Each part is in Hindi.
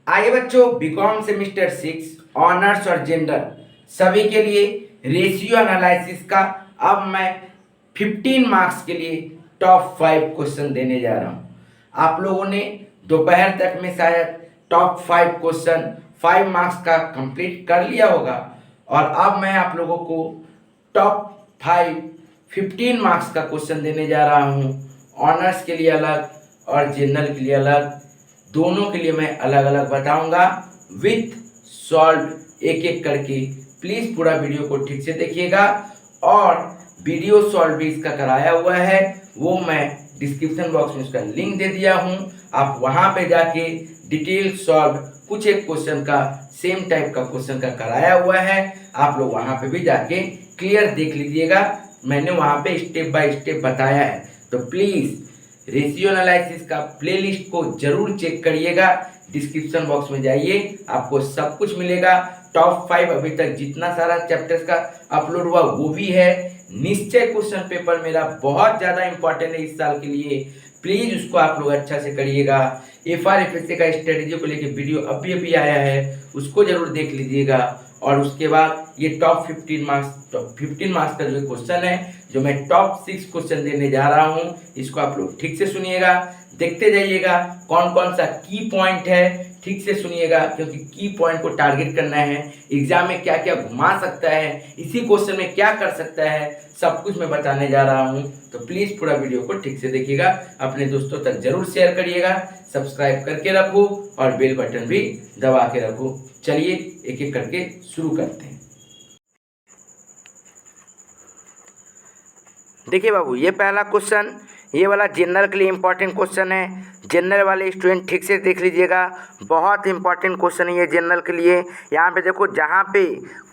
आगे बच्चों, बीकॉम सेमिस्टर 6 ऑनर्स और जनरल सभी के लिए रेशियो एनालिसिस का अब मैं 15 मार्क्स के लिए टॉप 5 क्वेश्चन देने जा रहा हूँ। आप लोगों ने दोपहर तक में शायद टॉप 5 क्वेश्चन 5 मार्क्स का कंप्लीट कर लिया होगा और अब मैं आप लोगों को टॉप 5 15 मार्क्स का क्वेश्चन देने जा रहा हूँ। ऑनर्स के लिए अलग और जनरल के लिए अलग, दोनों के लिए मैं अलग अलग बताऊंगा विथ सॉल्व एक एक करके। प्लीज़ पूरा वीडियो को ठीक से देखिएगा और वीडियो सॉल्व भी इसका कराया हुआ है, वो मैं डिस्क्रिप्शन बॉक्स में उसका लिंक दे दिया हूँ। आप वहाँ पे जाके डिटेल सॉल्व कुछ एक क्वेश्चन का सेम टाइप का क्वेश्चन का कराया हुआ है, आप लोग वहाँ पे भी जाके क्लियर देख लीजिएगा। मैंने वहाँ पे स्टेप बाय स्टेप बताया है, तो प्लीज़ रेशियो एनालिसिस का प्लेलिस्ट को जरूर चेक करिएगा। डिस्क्रिप्शन बॉक्स में जाइए, आपको सब कुछ मिलेगा। टॉप 5 अभी तक जितना सारा चैप्टर्स का अपलोड हुआ वो भी है। निश्चय क्वेश्चन पेपर मेरा बहुत ज़्यादा इंपॉर्टेंट है इस साल के लिए, प्लीज़ उसको आप लोग अच्छा से करिएगा। FRFSA का स्ट्रेटेजी को लेकर वीडियो अभी आया है, उसको जरूर देख लीजिएगा। और उसके बाद ये टॉप 15 मार्क्स का जो क्वेश्चन है, जो मैं टॉप 6 क्वेश्चन देने जा रहा हूँ, इसको आप लोग ठीक से सुनिएगा, देखते जाइएगा कौन कौन सा की पॉइंट है। ठीक से सुनिएगा क्योंकि की पॉइंट को टारगेट करना है। एग्जाम में क्या क्या घुमा सकता है, इसी क्वेश्चन में क्या कर सकता है, सब कुछ मैं बताने जा रहा हूँ। तो प्लीज़ पूरा वीडियो को ठीक से देखिएगा, अपने दोस्तों तक जरूर शेयर करिएगा, सब्सक्राइब करके रखो और बेल बटन भी दबा के रखो। चलिए एक एक करके शुरू करते हैं। देखिए बाबू, ये पहला क्वेश्चन, ये वाला जनरल के लिए इम्पोर्टेंट क्वेश्चन है। जनरल वाले स्टूडेंट ठीक से देख लीजिएगा, बहुत इंपॉर्टेंट क्वेश्चन है ये जनरल के लिए। यहाँ पे देखो, जहाँ पे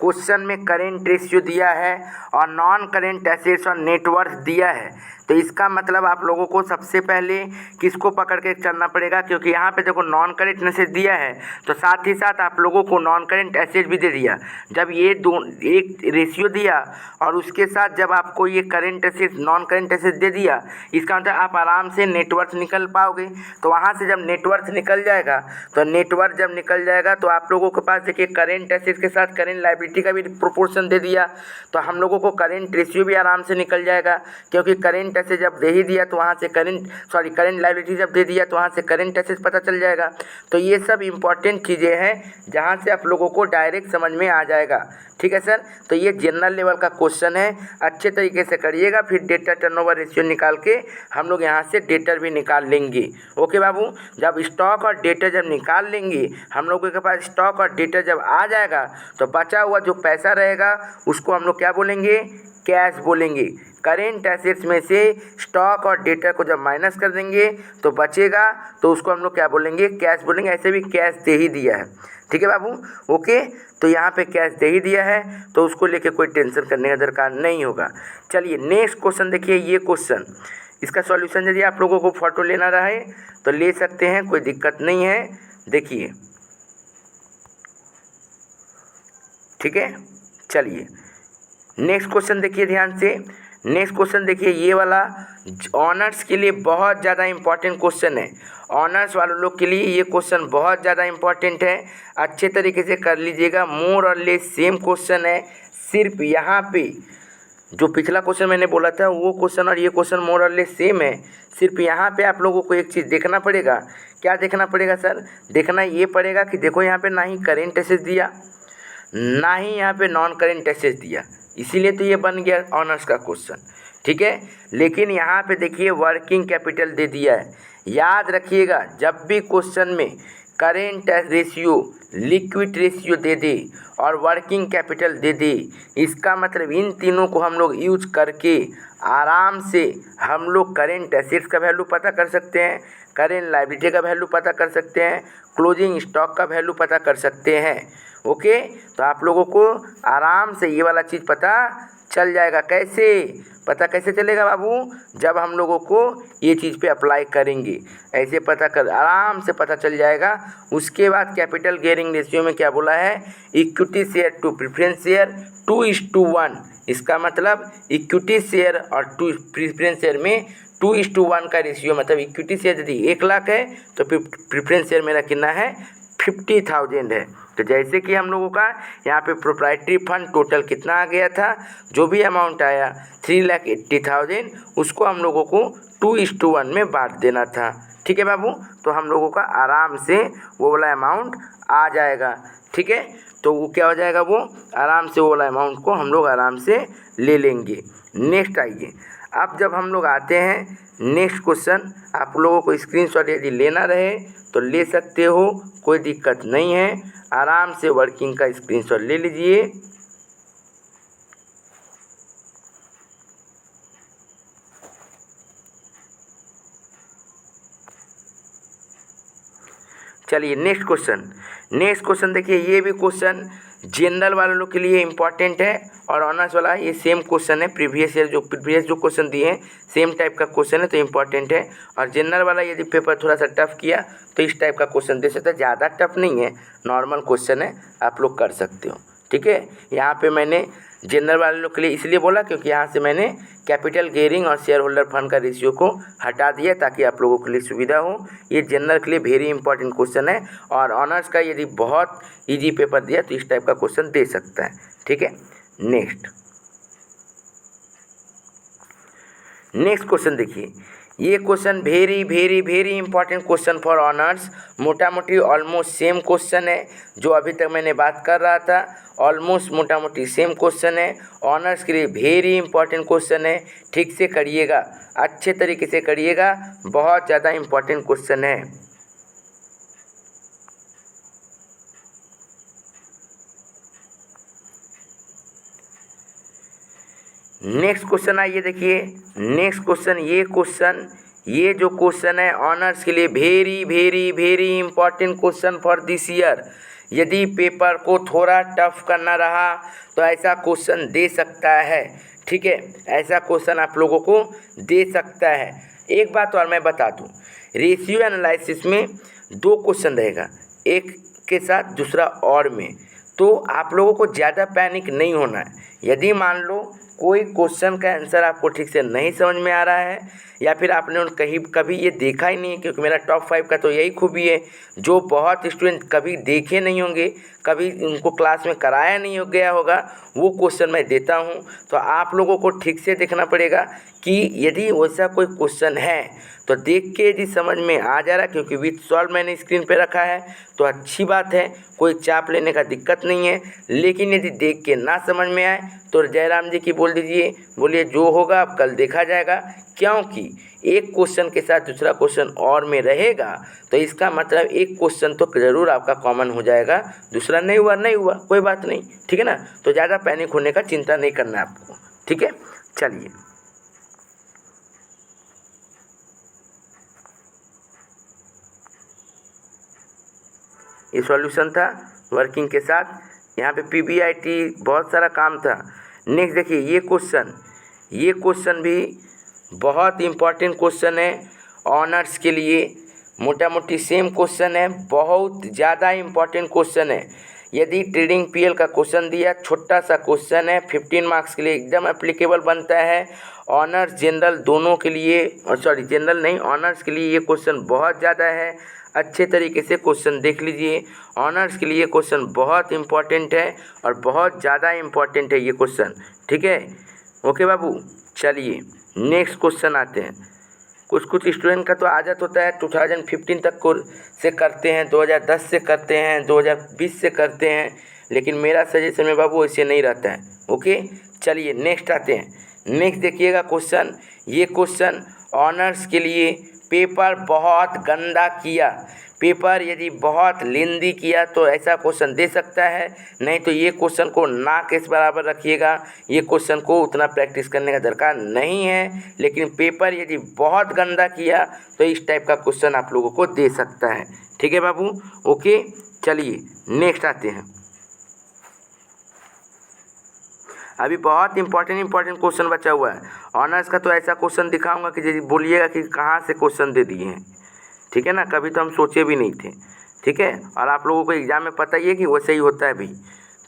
क्वेश्चन में करेंट रेशियो दिया है और नॉन करेंट एसेट्स और नेटवर्थ दिया है, तो इसका मतलब आप लोगों को सबसे पहले किसको पकड़ के चलना पड़ेगा, क्योंकि यहाँ पे देखो नॉन करेंट एसेट दिया है तो साथ ही साथ आप लोगों को नॉन करेंट एसेट भी दे दिया। जब ये एक रेशियो दिया और उसके साथ जब आपको ये current asset non current asset दे दिया, इसका मतलब आप आराम से नेटवर्थ निकल पाओगे। तो वहाँ से जब नेटवर्थ निकल जाएगा, तो नेटवर्थ जब निकल जाएगा तो आप लोगों के पास देखिए करेंट एसेट के साथ करेंट लायबिलिटी का भी प्रोपोर्शन दे दिया, तो हम लोगों को करेंट रेशियो भी आराम से निकल जाएगा। क्योंकि करेंट एसेट जब दे ही दिया तो वहाँ से करेंट लायबिलिटी जब दे दिया तो वहाँ से करेंट एसेट पता चल जाएगा। तो ये सब इंपॉर्टेंट चीज़ें हैं जहाँ से आप लोगों को डायरेक्ट समझ में आ जाएगा। ठीक है सर, तो ये जनरल लेवल का क्वेश्चन है, अच्छे तरीके से करिएगा। फिर डेटा टर्नओवर रेशियो निकाल के हम लोग यहाँ से डेटर भी निकाल लेंगे। ओके बाबू, जब स्टॉक और डेटर जब निकाल लेंगे, हम लोगों के पास स्टॉक और डेटर जब आ जाएगा, तो बचा हुआ जो पैसा रहेगा उसको हम लोग क्या बोलेंगे, कैश बोलेंगे। करेंट एसेट्स में से स्टॉक और डेटा को जब माइनस कर देंगे तो बचेगा, तो उसको हम लोग क्या बोलेंगे, कैश बोलेंगे। ऐसे भी कैश दे ही दिया है, ठीक है बाबू। ओके, तो यहाँ पे कैश दे ही दिया है तो उसको लेके कोई टेंशन करने का दरकार नहीं होगा। चलिए नेक्स्ट क्वेश्चन देखिए, ये क्वेश्चन, इसका सॉल्यूशन यदि आप लोगों को फोटो लेना रहे तो ले सकते हैं, कोई दिक्कत नहीं है। देखिए, ठीक है, चलिए नेक्स्ट क्वेश्चन देखिए ध्यान से। नेक्स्ट क्वेश्चन देखिए, ये वाला ऑनर्स के लिए बहुत ज़्यादा इंपॉर्टेंट क्वेश्चन है। ऑनर्स वालों लोग के लिए ये क्वेश्चन बहुत ज़्यादा इंपॉर्टेंट है, अच्छे तरीके से कर लीजिएगा। मोर और लेस सेम क्वेश्चन है, सिर्फ यहाँ पे जो पिछला क्वेश्चन मैंने बोला था वो क्वेश्चन और ये क्वेश्चन मोर और लेस सेम है। सिर्फ यहाँ पे आप लोगों को एक चीज़ देखना पड़ेगा। क्या देखना पड़ेगा सर? देखना ये पड़ेगा कि देखो यहाँ पे ना ही करेंट एसेट दिया, ना ही यहाँ पे नॉन करेंट एसेट दिया, इसीलिए तो ये बन गया ऑनर्स का क्वेश्चन। ठीक है, लेकिन यहाँ पे देखिए वर्किंग कैपिटल दे दिया है। याद रखिएगा, जब भी क्वेश्चन में करेंट रेशियो, लिक्विड रेशियो दे दे और वर्किंग कैपिटल दे दे, इसका मतलब इन तीनों को हम लोग यूज करके आराम से हम लोग करेंट एसेट्स का वैल्यू पता कर सकते हैं, करेंट लायबिलिटी का वैल्यू पता कर सकते हैं, क्लोजिंग स्टॉक का वैल्यू पता कर सकते हैं। ओके, तो आप लोगों को आराम से ये वाला चीज़ पता चल जाएगा। कैसे पता कैसे चलेगा बाबू? जब हम लोगों को ये चीज़ पे अप्लाई करेंगे, ऐसे पता कर आराम से पता चल जाएगा। उसके बाद कैपिटल गियरिंग रेशियो में क्या बोला है, equity share to preference share 2:1। इसका मतलब इक्विटी शेयर और प्रेफरेंस शेयर में 2:1 का रेशियो, मतलब इक्विटी शेयर यदि 1 लाख है तो प्रेफरेंस शेयर मेरा कितना है, 50,000 है। तो जैसे कि हम लोगों का यहाँ पे प्रोप्राइटरी फंड टोटल कितना आ गया था, जो भी अमाउंट आया 3,80,000, उसको हम लोगों को 2:1 में बांट देना था। ठीक है बाबू, तो हम लोगों का आराम से वो वाला अमाउंट आ जाएगा। ठीक है, तो वो क्या हो जाएगा, वो आराम से वो वाला अमाउंट को हम लोग आराम से ले लेंगे। नेक्स्ट आइए, अब जब हम लोग आते हैं नेक्स्ट क्वेश्चन, आप लोगों को स्क्रीनशॉट यदि लेना रहे तो ले सकते हो, कोई दिक्कत नहीं है, आराम से वर्किंग का स्क्रीनशॉट ले लीजिए। चलिए नेक्स्ट क्वेश्चन देखिए, ये भी क्वेश्चन जनरल वाले लोग के लिए इम्पॉर्टेंट है और ऑनर्स वाला ये सेम क्वेश्चन है। प्रीवियस जो क्वेश्चन दिए हैं सेम टाइप का क्वेश्चन है, तो इम्पॉर्टेंट है। और जनरल वाला यदि पेपर थोड़ा सा टफ किया तो इस टाइप का क्वेश्चन दे सकता है, ज़्यादा टफ नहीं है, नॉर्मल क्वेश्चन है, आप लोग कर सकते हो। ठीक है, यहाँ पे मैंने जनरल वाले लोग के लिए इसलिए बोला क्योंकि यहाँ से मैंने कैपिटल गेयरिंग और शेयर होल्डर फंड का रेशियो को हटा दिया ताकि आप लोगों के लिए सुविधा हो। ये जनरल के लिए वेरी इंपॉर्टेंट क्वेश्चन है और ऑनर्स का यदि बहुत इजी पेपर दिया तो इस टाइप का क्वेश्चन दे सकता है। ठीक है, नेक्स्ट क्वेश्चन देखिए, ये question very very very important question for honours. मोटा मोटी ऑलमोस्ट सेम क्वेश्चन है जो अभी तक मैंने बात कर रहा था, ऑलमोस्ट मोटा मोटी सेम क्वेश्चन है। ऑनर्स के लिए वेरी इंपॉर्टेंट क्वेश्चन है, ठीक से करिएगा, अच्छे तरीके से करिएगा, बहुत ज़्यादा इंपॉर्टेंट क्वेश्चन है। नेक्स्ट क्वेश्चन आइए देखिए, नेक्स्ट क्वेश्चन, ये जो क्वेश्चन है ऑनर्स के लिए very very very important question for this year. यदि पेपर को थोड़ा टफ करना रहा तो ऐसा क्वेश्चन दे सकता है। ठीक है, ऐसा क्वेश्चन आप लोगों को दे सकता है। एक बात और मैं बता दूं, रेशियो एनालिसिस में 2 क्वेश्चन रहेगा, एक के साथ दूसरा और में, तो आप लोगों को ज़्यादा पैनिक नहीं होना है। यदि मान लो कोई क्वेश्चन का आंसर आपको ठीक से नहीं समझ में आ रहा है या फिर आपने कहीं कभी ये देखा ही नहीं, क्योंकि मेरा टॉप 5 का तो यही खूबी है, जो बहुत स्टूडेंट कभी देखे नहीं होंगे, कभी उनको क्लास में कराया नहीं हो गया होगा, वो क्वेश्चन मैं देता हूँ। तो आप लोगों को ठीक से देखना पड़ेगा कि यदि वैसा कोई क्वेश्चन है तो देख के यदि समझ में आ जा रहा है, क्योंकि विथ सॉल्व मैंने स्क्रीन पे रखा है तो अच्छी बात है, कोई चाप लेने का दिक्कत नहीं है। लेकिन यदि देख के ना समझ में आए तो जयराम जी की बोल दीजिए, बोलिए जो होगा अब कल देखा जाएगा, क्योंकि एक क्वेश्चन के साथ दूसरा क्वेश्चन और में रहेगा तो इसका मतलब एक क्वेश्चन तो ज़रूर आपका कॉमन हो जाएगा, दूसरा नहीं हुआ कोई बात नहीं। ठीक है ना, तो ज़्यादा पैनिक होने का चिंता नहीं करना है आपको। ठीक है, चलिए ये सॉल्यूशन था वर्किंग के साथ, यहाँ पे PBIT बहुत सारा काम था। नेक्स्ट देखिए, ये क्वेश्चन भी बहुत इम्पॉर्टेंट क्वेश्चन है ऑनर्स के लिए। मोटा मोटी सेम क्वेश्चन है, बहुत ज़्यादा इम्पॉर्टेंट क्वेश्चन है। यदि ट्रेडिंग PL का क्वेश्चन दिया, छोटा सा क्वेश्चन है, 15 मार्क्स के लिए एकदम एप्लीकेबल बनता है। ऑनर्स जनरल दोनों के लिए, सॉरी जनरल नहीं, ऑनर्स के लिए ये क्वेश्चन बहुत ज़्यादा है। अच्छे तरीके से क्वेश्चन देख लीजिए, ऑनर्स के लिए क्वेश्चन बहुत इम्पॉर्टेंट है और बहुत ज़्यादा इम्पॉर्टेंट है ये क्वेश्चन। ठीक है, ओके बाबू, चलिए नेक्स्ट क्वेश्चन आते हैं। कुछ स्टूडेंट का तो आदत होता है 2015 तक को से करते हैं, 2010 से करते हैं, 2020 से करते हैं, लेकिन मेरा सजेशन में बाबू ऐसे नहीं रहता है। ओके, चलिए नेक्स्ट आते हैं। नेक्स्ट देखिएगा क्वेश्चन, ये क्वेश्चन ऑनर्स के लिए पेपर बहुत गंदा किया, पेपर यदि बहुत लेंदी किया तो ऐसा क्वेश्चन दे सकता है, नहीं तो ये क्वेश्चन को ना के बराबर रखिएगा। ये क्वेश्चन को उतना प्रैक्टिस करने का दरकार नहीं है, लेकिन पेपर यदि बहुत गंदा किया तो इस टाइप का क्वेश्चन आप लोगों को दे सकता है। ठीक है बाबू, ओके, चलिए नेक्स्ट आते हैं। अभी बहुत इंपॉर्टेंट क्वेश्चन बचा हुआ है ऑनर्स का, तो ऐसा क्वेश्चन दिखाऊंगा कि जैसे बोलिएगा कि कहाँ से क्वेश्चन दे दिए हैं। ठीक है ना, कभी तो हम सोचे भी नहीं थे। ठीक है, और आप लोगों को एग्ज़ाम में पता ही है कि वैसे ही होता है भी,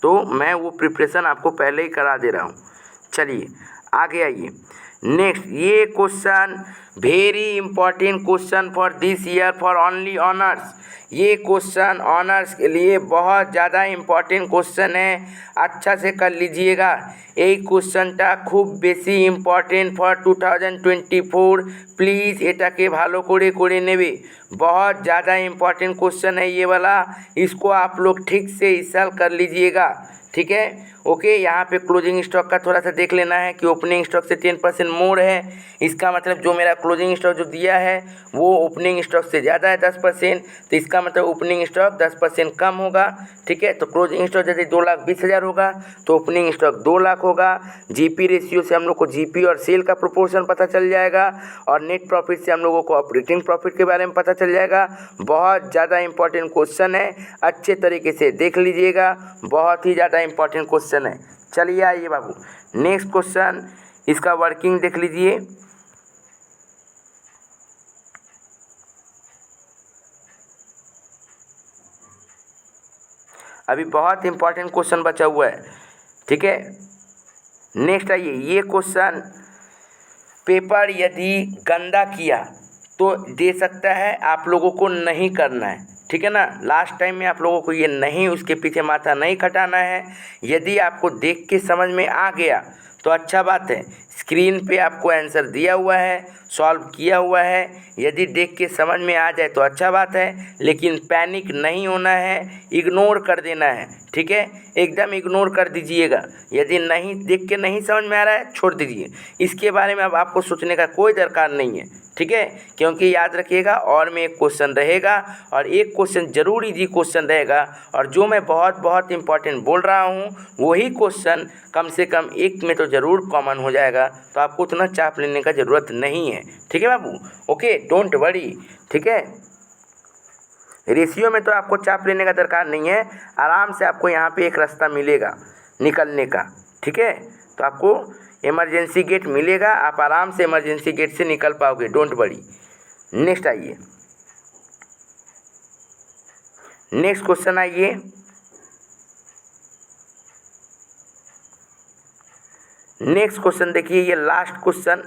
तो मैं वो प्रिपरेशन आपको पहले ही करा दे रहा हूँ। चलिए आगे आइए, नेक्स्ट ये question very important question for this year for only honours. ये क्वेश्चन ऑनर्स के लिए बहुत ज़्यादा इम्पॉर्टेंट क्वेश्चन है, अच्छा से कर लीजिएगा। এই কোশ্চেনটা খুব বেশি ইম্পর্টেন্ট ফর 2024, प्लीज़ এটাকে ভালো করে নেবে। बहुत ज़्यादा इम्पॉर्टेंट क्वेश्चन है ये वाला, इसको आप लोग ठीक से इस साल कर लीजिएगा, ठीक है। ओके, यहाँ पे क्लोजिंग स्टॉक का थोड़ा सा देख लेना है कि ओपनिंग स्टॉक से 10% मोर है, इसका मतलब जो मेरा क्लोजिंग स्टॉक जो दिया है वो ओपनिंग स्टॉक से ज़्यादा है 10%, तो इसका मतलब ओपनिंग स्टॉक 10% कम होगा, ठीक है। तो क्लोजिंग स्टॉक यदि 2,20,000 होगा तो ओपनिंग स्टॉक 2 लाख होगा। जीपी रेशियो से हम लोग को जीपी और सेल का प्रोपोर्शन पता चल जाएगा, और नेट प्रॉफिट से हम लोगों को ऑपरेटिंग प्रॉफिट के बारे में पता चल जाएगा। बहुत ज़्यादा इंपॉर्टेंट क्वेश्चन है, अच्छे तरीके से देख लीजिएगा, बहुत ही ज़्यादा इंपॉर्टेंट क्वेश्चन है। चलिए आइए बाबू, नेक्स्ट क्वेश्चन, इसका वर्किंग देख लीजिए। अभी बहुत इंपॉर्टेंट क्वेश्चन बचा हुआ है, ठीक है। नेक्स्ट आइए, ये क्वेश्चन, पेपर यदि गंदा किया तो दे सकता है, आप लोगों को नहीं करना है, ठीक है ना। लास्ट टाइम में आप लोगों को ये नहीं, उसके पीछे माथा नहीं खटाना है। यदि आपको देख के समझ में आ गया तो अच्छा बात है, स्क्रीन पे आपको आंसर दिया हुआ है, सॉल्व किया हुआ है। यदि देख के समझ में आ जाए तो अच्छा बात है, लेकिन पैनिक नहीं होना है, इग्नोर कर देना है, ठीक है। एकदम इग्नोर कर दीजिएगा। यदि नहीं देख के नहीं समझ में आ रहा है, छोड़ दीजिए, इसके बारे में अब आपको सोचने का कोई दरकार नहीं है, ठीक है। क्योंकि याद रखिएगा, और में एक क्वेश्चन रहेगा, और एक क्वेश्चन जरूर इजी क्वेश्चन रहेगा, और जो मैं बहुत इंपॉर्टेंट बोल रहा हूँ वही क्वेश्चन कम से कम एक में तो ज़रूर कॉमन हो जाएगा, तो आपको उतना चाप लेने का ज़रूरत नहीं है, ठीक है बाबू। ओके, डोंट वरी, ठीक है। रेशियो में तो आपको चाप लेने का दरकार नहीं है, आराम से आपको यहाँ पे एक रास्ता मिलेगा निकलने का, ठीक है। तो आपको इमरजेंसी गेट मिलेगा, आप आराम से इमरजेंसी गेट से निकल पाओगे, डोंट वरी। नेक्स्ट आइए, नेक्स्ट क्वेश्चन आइए। नेक्स्ट क्वेश्चन देखिए, ये लास्ट क्वेश्चन,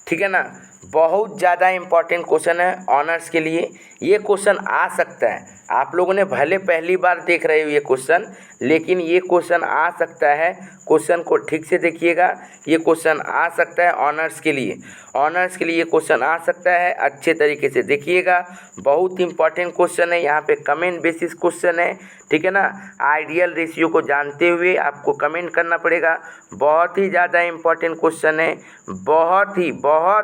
ठीक है ना। बहुत ज़्यादा इम्पॉर्टेंट क्वेश्चन है ऑनर्स के लिए। ये क्वेश्चन आ सकता है, आप लोगों ने भले पहली बार देख रहे हो ये क्वेश्चन, लेकिन ये क्वेश्चन आ सकता है। क्वेश्चन को ठीक से देखिएगा, ये क्वेश्चन आ सकता है ऑनर्स के लिए। ऑनर्स के लिए ये क्वेश्चन आ सकता है, अच्छे तरीके से देखिएगा। बहुत इंपॉर्टेंट क्वेश्चन है, यहाँ पे कमेंट बेसिस क्वेश्चन है, ठीक है ना। आइडियल रेशियो को जानते हुए आपको कमेंट करना पड़ेगा। बहुत ही ज़्यादा इम्पॉर्टेंट क्वेश्चन है, बहुत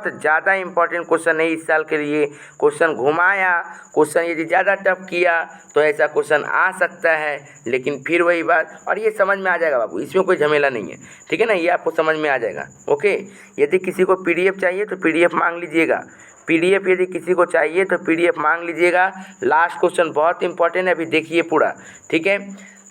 ज़्यादा इम्पॉर्टेंट क्वेश्चन है इस साल के लिए। क्वेश्चन घुमाया, क्वेश्चन यदि ज़्यादा टफ किया तो ऐसा क्वेश्चन आ सकता है, लेकिन फिर वही बात, और ये समझ में आ जाएगा बाबू, इसमें कोई झमेला नहीं है, ठीक है ना। ये आपको समझ में आ जाएगा। ओके, यदि किसी को पीडीएफ चाहिए तो पीडीएफ मांग लीजिएगा, पीडीएफ यदि किसी को चाहिए तो पीडीएफ मांग लीजिएगा। लास्ट क्वेश्चन बहुत इंपॉर्टेंट है, अभी देखिए पूरा, ठीक है।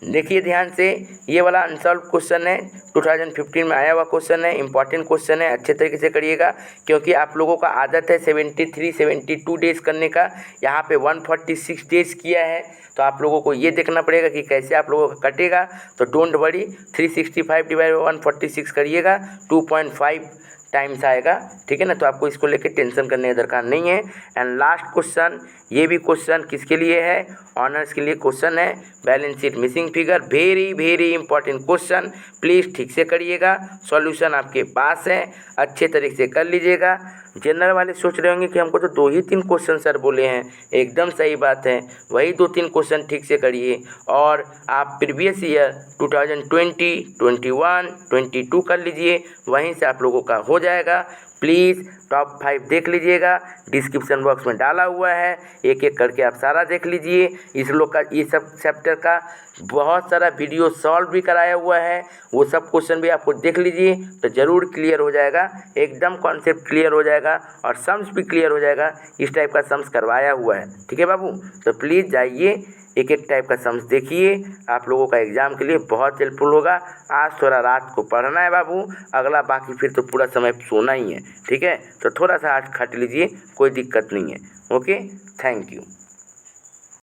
देखिए ध्यान से, ये वाला अनसॉल्व क्वेश्चन है, 2015 में आया हुआ क्वेश्चन है, इंपॉर्टेंट क्वेश्चन है, अच्छे तरीके से करिएगा, क्योंकि आप लोगों का आदत है 73-72 डेज़ करने का, यहाँ पे 146 डेज़ किया है, तो आप लोगों को ये देखना पड़ेगा कि कैसे आप लोगों का कटेगा। तो डोंट वरी, 365 डिवाइड बाई 146 करिएगा, 2.5 टाइम्स आएगा, ठीक है ना। तो आपको इसको लेके टेंशन करने की दरकार नहीं है। एंड लास्ट क्वेश्चन, ये भी क्वेश्चन किसके लिए है, ऑनर्स के लिए क्वेश्चन है, balance sheet missing figure, very important question, please ठीक से करिएगा। सॉल्यूशन आपके पास है, अच्छे तरीके से कर लीजिएगा। जनरल वाले सोच रहे होंगे कि हमको तो 2 ही 3 क्वेश्चन सर बोले हैं, एकदम सही बात है, वही 2-3 क्वेश्चन ठीक से करिए, और आप प्रीवियस ईयर 2020, 21, 22 कर लीजिए, वहीं से आप लोगों का हो जाएगा। प्लीज़ टॉप 5 देख लीजिएगा, डिस्क्रिप्शन बॉक्स में डाला हुआ है, एक एक करके आप सारा देख लीजिए। इस लोग का ये सब चैप्टर का बहुत सारा वीडियो सॉल्व भी कराया हुआ है, वो सब क्वेश्चन भी आपको देख लीजिए, तो ज़रूर क्लियर हो जाएगा, एकदम कॉन्सेप्ट क्लियर हो जाएगा, और सम्स भी क्लियर हो जाएगा। इस टाइप का सम्स करवाया हुआ है, ठीक है बाबू। तो प्लीज़ जाइए, एक एक टाइप का सम्स देखिए, आप लोगों का एग्ज़ाम के लिए बहुत हेल्पफुल होगा। आज थोड़ा रात को पढ़ना है बाबू, अगला बाकी फिर तो पूरा समय सोना ही है, ठीक है। तो थोड़ा सा आज खट लीजिए, कोई दिक्कत नहीं है। Okay, thank you.